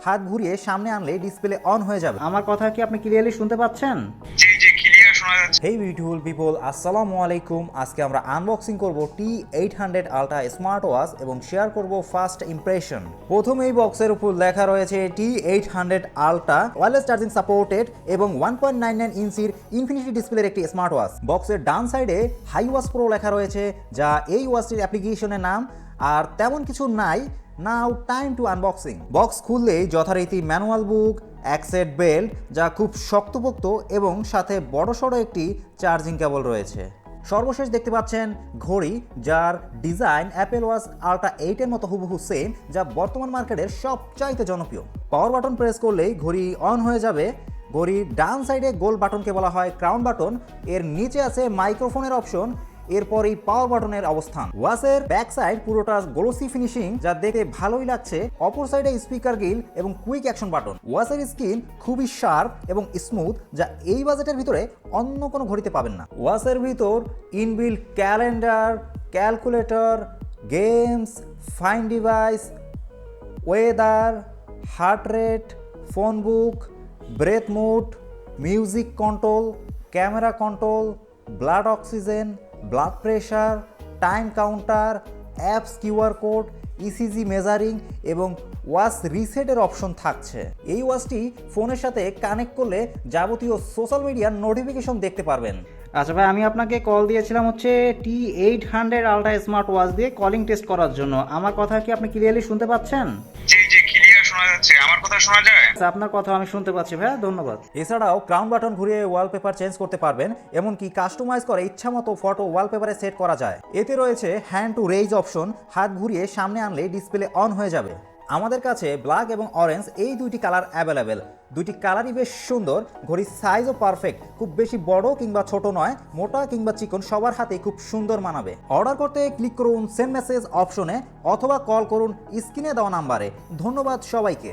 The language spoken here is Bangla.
হাত ঘুরিয়ে সামনে আনলে ডিসপ্লে অন হয়ে যাবে। আমার কথা কি আপনি ক্লিয়ারলি শুনতে পাচ্ছেন? জি জি ক্লিয়ার শোনা যাচ্ছে। হেই বিউটিফুল পিপল, আসসালামু আলাইকুম। আজকে আমরা আনবক্সিং করব T800 আলট্রা স্মার্ট ওয়াচ এবং শেয়ার করব ফার্স্ট ইমপ্রেশন। প্রথম এই বক্সের উপর লেখা রয়েছে T800 ultra wireless charging supported এবং 1.99 ইঞ্চির ইনফিনিটি ডিসপ্লের একটি স্মার্ট ওয়াচ। বক্সের ডান সাইডে হাই ওয়াচ প্রো লেখা রয়েছে, যা এই ওয়াচটির অ্যাপ্লিকেশনের নাম। আর তেমন কিছু নাই। নাও টাইম টু আনবক্সিং। বক্স খুললেই যথারীতি ম্যানুয়াল বুক, অ্যাক্সেট বেল্ট যা খুব শক্তপোক্ত এবং সাথে বড়সড় একটি চার্জিং কেবল রয়েছে। সর্বশেষ দেখতে পাচ্ছেন ঘড়ি, যার ডিজাইন অ্যাপেল ওয়াচ আলট্রা 8-এর মতো হুবহু সেম, যা বর্তমান মার্কেটের সবচাইতে জনপ্রিয়। পাওয়ার বাটন প্রেস করলেই ঘড়ি অন হয়ে যাবে। ঘড়ির ডান সাইডে গোল বাটনকে বলা হয় ক্রাউন বাটন, এর নিচে আছে মাইক্রোফোনের অপশন, এরপরই পাওয়ার বাটনের অবস্থান। ওয়াচের ব্যাক সাইড পুরোটা গ্লোসি ফিনিশিং, যা দেখে ভালোই লাগছে। অপর সাইডে স্পিকার গিল এবং কুইক অ্যাকশন বাটন। ওয়াচের স্ক্রিন খুবই শার্প এবং স্মুথ, যা এই বাজেটের ভিতরে অন্য কোনো ঘড়িতে পাবেন না। ওয়াচের ভিতর inbuilt calendar, calculator, games, find device, weather, heart rate, phone book, breath mode, music control, camera control, blood oxygen, blood pressure, time counter, apps QR code, ECG measuring এবং ওয়াচ রিসেটের অপশন থাকছে। এই ওয়াচটি ফোনের সাথে কানেক্ট করলে যাবতীয় সোশ্যাল মিডিয়ার নোটিফিকেশন দেখতে পারবেন। আচ্ছা ভাই, আমি আপনাকে কল দিয়েছিলাম হচ্ছে T800 আলট্রা স্মার্ট ওয়াচ দিয়ে কলিং টেস্ট করার জন্য। আমার কথা কি আপনি ক্লিয়ারলি শুনতে পাচ্ছেন? জি জি ক্লিয়ার শোনা যাচ্ছে। আমার কথা শোনা যায়? আচ্ছা, আপনার কথা আমি শুনতে পাচ্ছি ভাইয়া, ধন্যবাদ। এছাড়াও ক্রাউন বাটন ঘুরিয়ে ওয়ালপেপার চেঞ্জ করতে পারবেন, এমনকি কাস্টমাইজ করে ইচ্ছামতো ফটো ওয়ালপেপারে সেট করা যায়। এতে রয়েছে হ্যান্ড টু রেইজ অপশন, হাত ঘুরিয়ে সামনে আনলে ডিসপ্লে অন হয়ে যাবে। আমাদের কাছে ব্ল্যাক এবং অরেঞ্জ এই দুইটি কালার অ্যাভেলেবেল। দুইটি কালারই বেশ সুন্দর। ঘড়ির সাইজও পারফেক্ট, খুব বেশি বড় কিংবা ছোট নয়, মোটা কিংবা চিকন সবার হাতেই খুব সুন্দর মানাবে। অর্ডার করতে ক্লিক করুন সেন্ড মেসেজ অপশনে অথবা কল করুন স্ক্রিনে দেওয়া নাম্বারে। ধন্যবাদ সবাইকে।